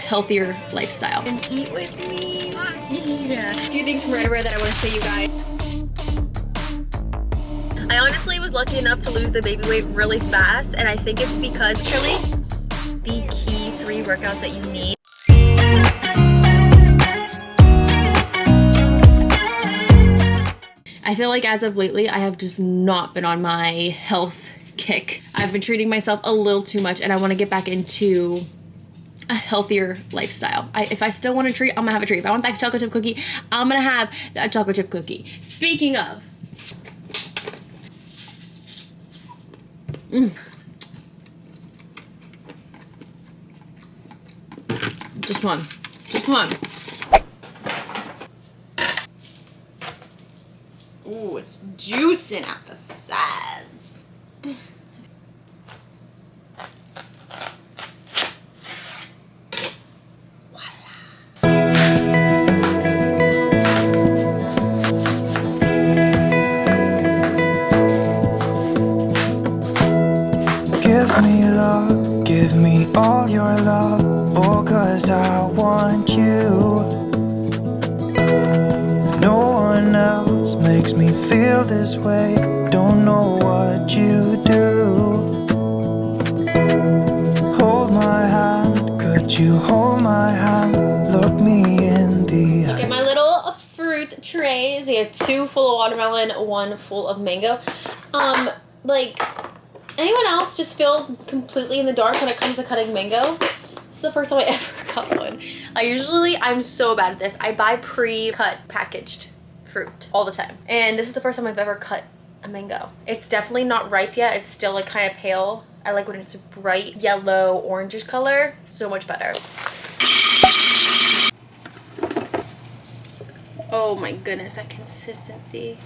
healthier lifestyle. And eat with me. Yeah. A few things from Ryderwear that I want to show you guys. I honestly was lucky enough to lose the baby weight really fast, and I think it's because literally the key 3 workouts that you need. I feel like as of lately, I have just not been on my health kick. I've been treating myself a little too much, and I want to get back into a healthier lifestyle. If I still want a treat, I'm gonna have a treat. If I want that chocolate chip cookie, I'm gonna have that chocolate chip cookie. Speaking of, just one. Ooh, it's juicing at the sides. Give me love, give me all your love, oh, 'cause I want you. No one else makes me feel this way, don't know what you do. Hold my hand, could you hold my hand, look me in the eye. Okay, my little fruit trays. We have 2 full of watermelon, 1 full of mango. Like, anyone else just feel completely in the dark when it comes to cutting mango? This is the first time I ever cut one. I'm so bad at this. I buy pre-cut packaged fruit all the time. And this is the first time I've ever cut a mango. It's definitely not ripe yet. It's still like kind of pale. I like when it's a bright yellow, orangish color. So much better. Oh my goodness, that consistency.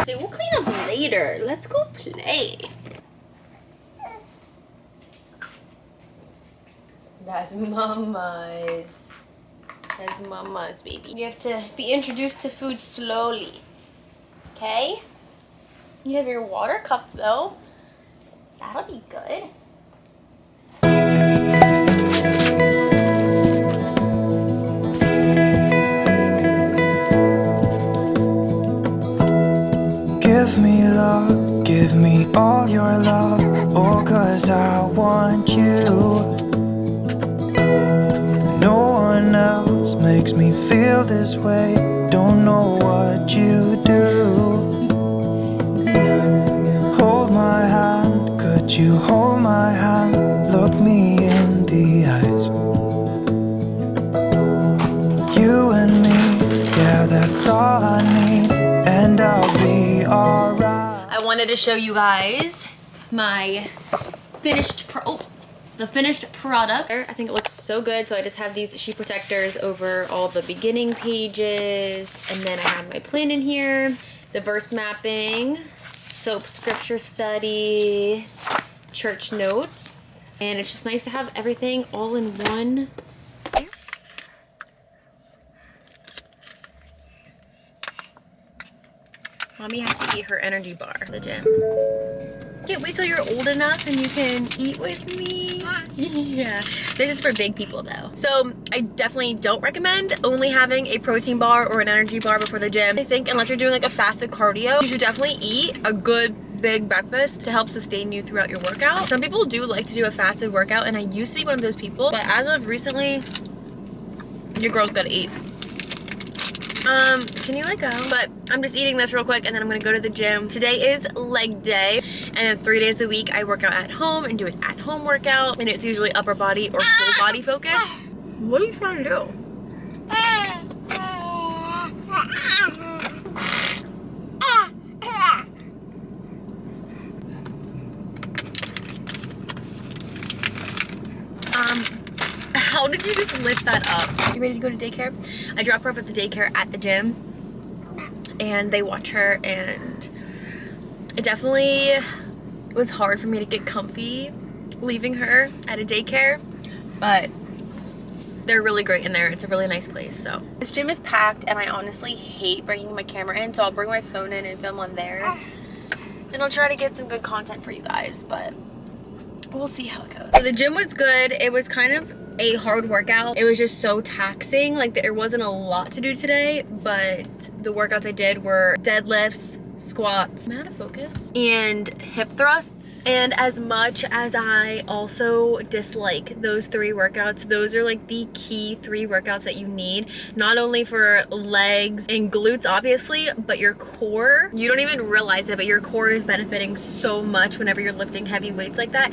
So we'll clean up later. Let's go play. That's mama's. That's mama's, baby. You have to be introduced to food slowly. Okay? You have your water cup though. That'll be good. Give me love, give me all your love, oh, 'cause I want you. No one else makes me feel this way, don't know what you do. Hold my hand, could you hold my hand, look me in the eyes. You and me, yeah, that's all I need, and I'll be alright. I wanted to show you guys my finished the finished product. I think it looks so good. So I just have these sheet protectors over all the beginning pages, and then I have my plan in here, the verse mapping, soap scripture study, church notes, and it's just nice to have everything all in one. Mommy has to eat her energy bar at the gym. Can't wait till you're old enough and you can eat with me. Yeah. This is for big people though. So I definitely don't recommend only having a protein bar or an energy bar before the gym. I think unless you're doing like a fasted cardio, you should definitely eat a good big breakfast to help sustain you throughout your workout. Some people do like to do a fasted workout, and I used to be one of those people, but as of recently, your girl's gotta eat. Can you let go? But I'm just eating this real quick, and then I'm gonna go to the gym. Today is leg day, and then 3 days a week I work out at home and do an at-home workout, and it's usually upper body or full body focus. What are you trying to do? How did you just lift that up? You ready to go to daycare? I drop her off at the daycare at the gym, and they watch her, and it definitely was hard for me to get comfy leaving her at a daycare, but they're really great in there. It's a really nice place. So this gym is packed, and I honestly hate bringing my camera in, so I'll bring my phone in and film on there, and I'll try to get some good content for you guys. But we'll see how it goes. So the gym was good. It was kind of a hard workout. It was just so taxing. Like there wasn't a lot to do today, but the workouts I did were deadlifts, squats, I'm out of focus, and hip thrusts. And as much as I also dislike those 3 workouts, those are like the key 3 workouts that you need, not only for legs and glutes obviously, but your core. You don't even realize it, but your core is benefiting so much whenever you're lifting heavy weights like that.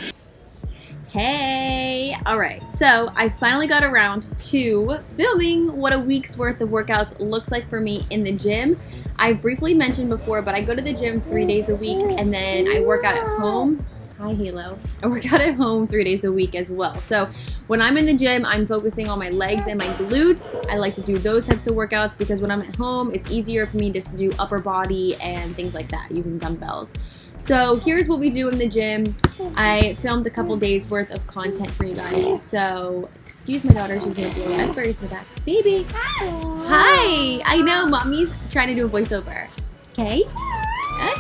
Hey, all right, so I finally got around to filming what a week's worth of workouts looks like for me in the gym. I briefly mentioned before, but I go to the gym 3 days a week, and then I work out at home. Hi, Halo. I work out at home 3 days a week as well. So when I'm in the gym, I'm focusing on my legs and my glutes. I like to do those types of workouts because when I'm at home, it's easier for me just to do upper body and things like that using dumbbells. So here's what we do in the gym. I filmed a couple days worth of content for you guys. So, excuse my daughter, she's gonna blow raspberries in the back. Baby. Hi. I know, mommy's trying to do a voiceover. Okay. Okay.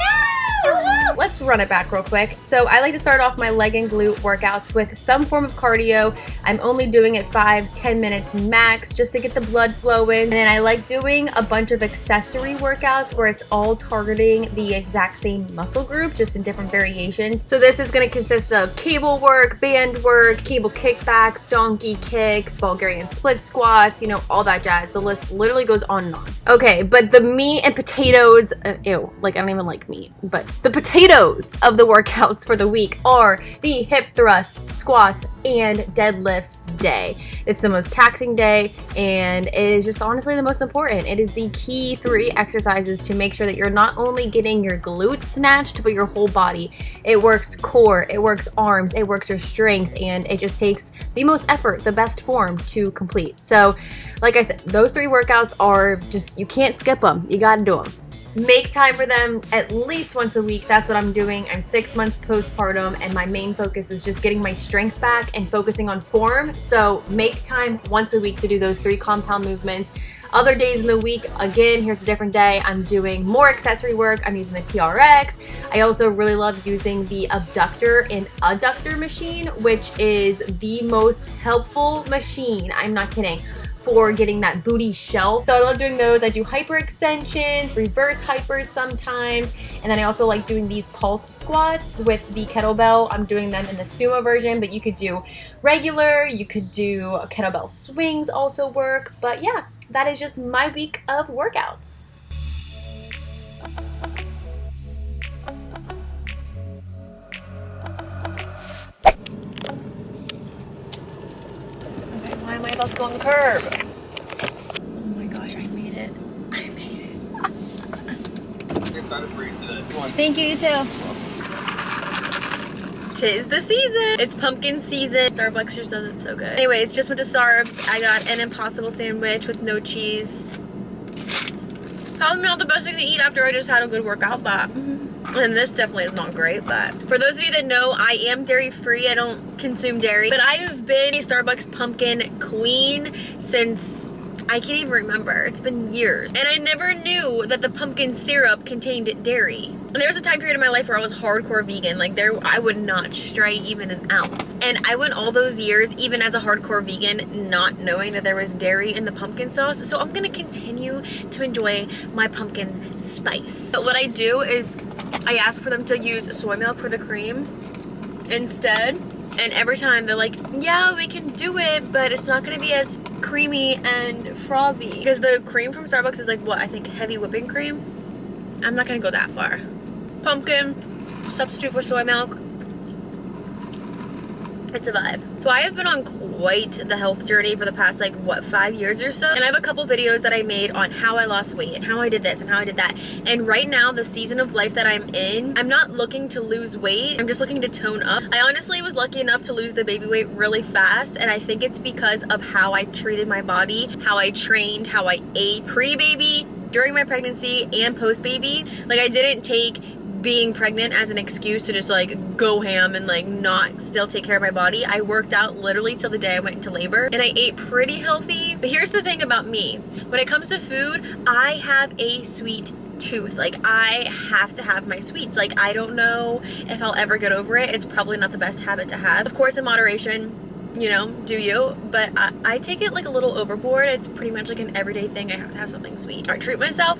Let's run it back real quick. So I like to start off my leg and glute workouts with some form of cardio. I'm only doing it 5-10 minutes max just to get the blood flowing. And then I like doing a bunch of accessory workouts where it's all targeting the exact same muscle group, just in different variations. So this is going to consist of cable work, band work, cable kickbacks, donkey kicks, Bulgarian split squats, you know, all that jazz. The list literally goes on and on. Okay, but the meat and potatoes, ew, like I don't even like meat, but the potatoes of the workouts for the week are the hip thrust, squats, and deadlifts day. It's the most taxing day, and it is just honestly the most important. It is the key 3 exercises to make sure that you're not only getting your glutes snatched, but your whole body. It works core, it works arms, it works your strength, and it just takes the most effort, the best form to complete. So, like I said, those 3 workouts are just, you can't skip them. You gotta do them. Make time for them at least once a week. That's what I'm doing. I'm 6 months postpartum, and my main focus is just getting my strength back and focusing on form. So make time once a week to do those 3 compound movements. Other days in the week, again, here's a different day. I'm doing more accessory work. I'm using the TRX. I also really love using the abductor and adductor machine, which is the most helpful machine. I'm not kidding. For getting that booty shelf. So I love doing those. I do hyper extensions, reverse hypers sometimes, and then I also like doing these pulse squats with the kettlebell. I'm doing them in the sumo version, but you could do regular, you could do kettlebell swings also work. But yeah, that is just my week of workouts. Why am I about to go on the curb? Oh my gosh, I made it. I made it. Excited for you today. Thank you, you too. 'Tis the season. It's pumpkin season. Starbucks just does it so good. Anyways, just went to Starbucks. I got an Impossible sandwich with no cheese. Probably not the best thing to eat after I just had a good workout, but and this definitely is not great. But for those of you that know, I am dairy free. I don't consume dairy, but I have been a Starbucks pumpkin queen since I can't even remember. It's been years, and I never knew that the pumpkin syrup contained dairy. And there was a time period in my life where I was hardcore vegan. Like I would not stray even an ounce. And I went all those years, even as a hardcore vegan, not knowing that there was dairy in the pumpkin sauce. So I'm gonna continue to enjoy my pumpkin spice. But what I do is I ask for them to use soy milk for the cream instead. And every time they're like, yeah, we can do it, but it's not gonna be as creamy and frothy. Because the cream from Starbucks is like, what, I think heavy whipping cream? I'm not gonna go that far. Pumpkin, substitute for soy milk. It's a vibe. So I have been on quite the health journey for the past, like, what, 5 years or so? And I have a couple videos that I made on how I lost weight and how I did this and how I did that. And right now, the season of life that I'm in, I'm not looking to lose weight. I'm just looking to tone up. I honestly was lucky enough to lose the baby weight really fast, and I think it's because of how I treated my body, how I trained, how I ate pre-baby, during my pregnancy, and post-baby. Like, I didn't take being pregnant as an excuse to just like go ham and like not still take care of my body. I worked out literally till the day I went into labor, and I ate pretty healthy. But here's the thing about me. When it comes to food, I have a sweet tooth. Like, I have to have my sweets. Like, I don't know if I'll ever get over it. It's probably not the best habit to have. Of course, in moderation, you know, do you, but I take it like a little overboard. It's pretty much like an everyday thing. I have to have something sweet. I treat myself.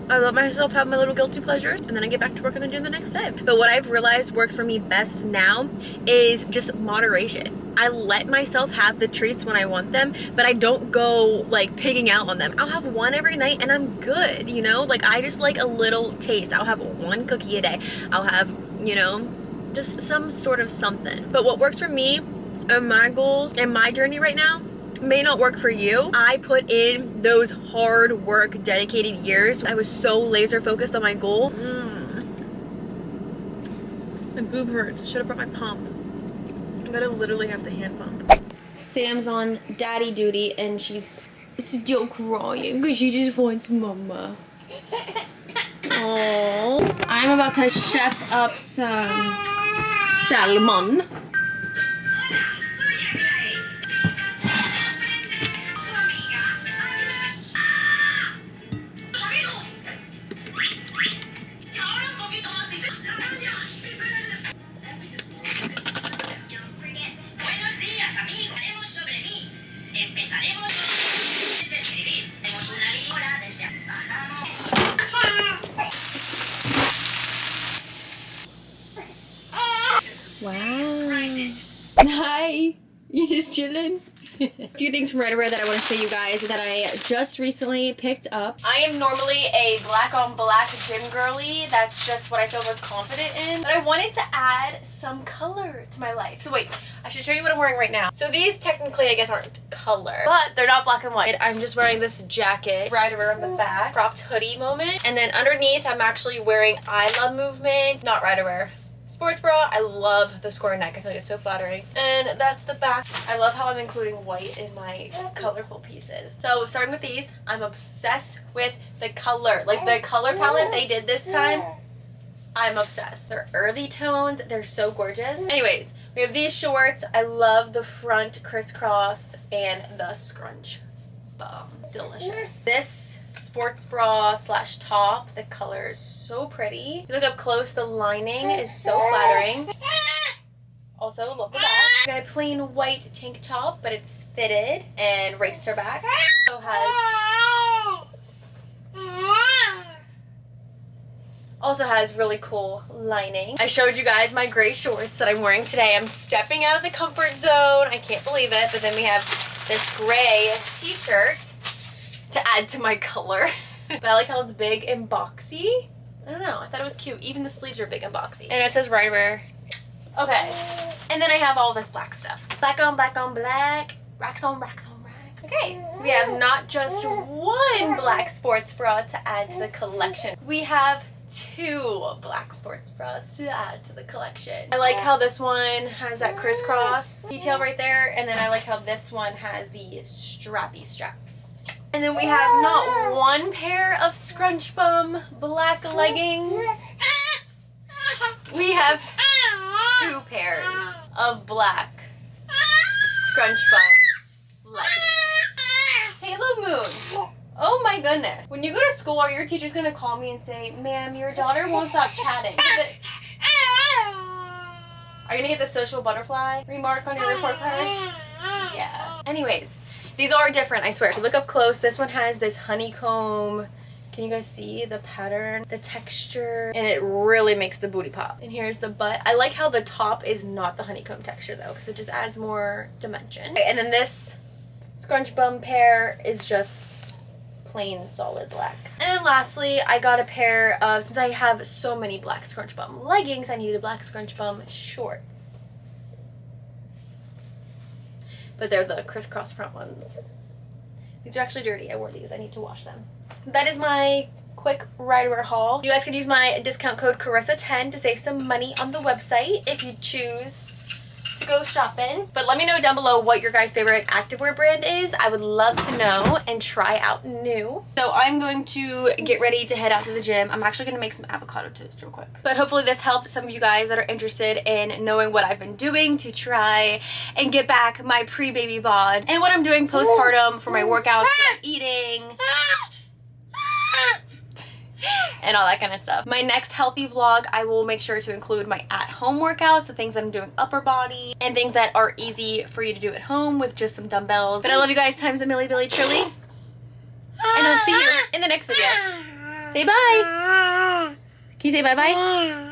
I let myself have my little guilty pleasures, and then I get back to work in the gym the next day. But what I've realized works for me best now is just moderation. I let myself have the treats when I want them, but I don't go like pigging out on them. I'll have one every night and I'm good, you know? Like, I just like a little taste. I'll have one cookie a day. I'll have, you know, just some sort of something. But what works for me and my goals and my journey right now may not work for you. I put in those hard work, dedicated years. I was so laser focused on my goal. My boob hurts. I should have brought my pump. I'm gonna literally have to hand pump. Sam's on daddy duty and she's still crying because she just wants mama. Oh, I'm about to chef up some salmon. Hi, you just chilling? A few things from Ryderwear that I want to show you guys that I just recently picked up. I am normally a black on black gym girly. That's just what I feel most confident in. But I wanted to add some color to my life. So wait, I should show you what I'm wearing right now. So these technically I guess aren't color, but they're not black and white. I'm just wearing this jacket, Ryderwear on the back, cropped hoodie moment. And then underneath I'm actually wearing I Love Movement, not Ryderwear. Sports bra. I love the square neck. I feel like it's so flattering. And that's the back. I love how I'm including white in my colorful pieces. So starting with these, I'm obsessed with the color. Like the color palette they did this time, I'm obsessed. They're early tones. They're so gorgeous. Anyways, we have these shorts. I love the front crisscross and the scrunch bum. Delicious. This sports bra slash top, the color is so pretty. If you look up close, the lining is so flattering. Also love the back. Got a plain white tank top, but it's fitted and racer back. Also has really cool lining. I showed you guys my gray shorts that I'm wearing today. I'm stepping out of the comfort zone. I can't believe it. But then we have this gray t-shirt to add to my color. But I like how it's big and boxy. I don't know, I thought it was cute. Even the sleeves are big and boxy. And it says Ryderwear. Okay. And then I have all this black stuff. Black on black on black. Racks on racks on racks. Okay. We have not just one black sports bra to add to the collection. We have 2 black sports bras to add to the collection. I like how this one has that crisscross detail right there. And then I like how this one has the strappy straps. And then we have not one pair of scrunch bum black leggings. We have 2 pairs of black scrunch bum leggings. Halo Moon. Oh my goodness. When you go to school, are your teachers going to call me and say, ma'am, your daughter won't stop chatting? Are you going to get the social butterfly remark on your report card? Yeah. Anyways. These are different, I swear. If you look up close, this one has this honeycomb. Can you guys see the pattern, the texture? And it really makes the booty pop. And here's the butt. I like how the top is not the honeycomb texture though, because it just adds more dimension. Okay, and then this scrunch bum pair is just plain solid black. And then lastly, I got a pair of, since I have so many black scrunch bum leggings, I needed black scrunch bum shorts. But they're the crisscross front ones. These are actually dirty. I wore these. I need to wash them. That is my quick Ryderwear haul. You guys can use my discount code Karissa10 to save some money on the website if you choose to go shopping. But let me know down below what your guys' favorite activewear brand is. I would love to know and try out new. So I'm going to get ready to head out to the gym. I'm actually going to make some avocado toast real quick. But hopefully this helps some of you guys that are interested in knowing what I've been doing to try and get back my pre-baby bod and what I'm doing postpartum for my workouts, what I'm eating. and all that kind of stuff. My next healthy vlog, I will make sure to include my at-home workouts, the things that I'm doing upper body, and things that are easy for you to do at home with just some dumbbells. But I love you guys times a milli billy truly, and I'll see you in the next video. Say bye. Can you say bye-bye?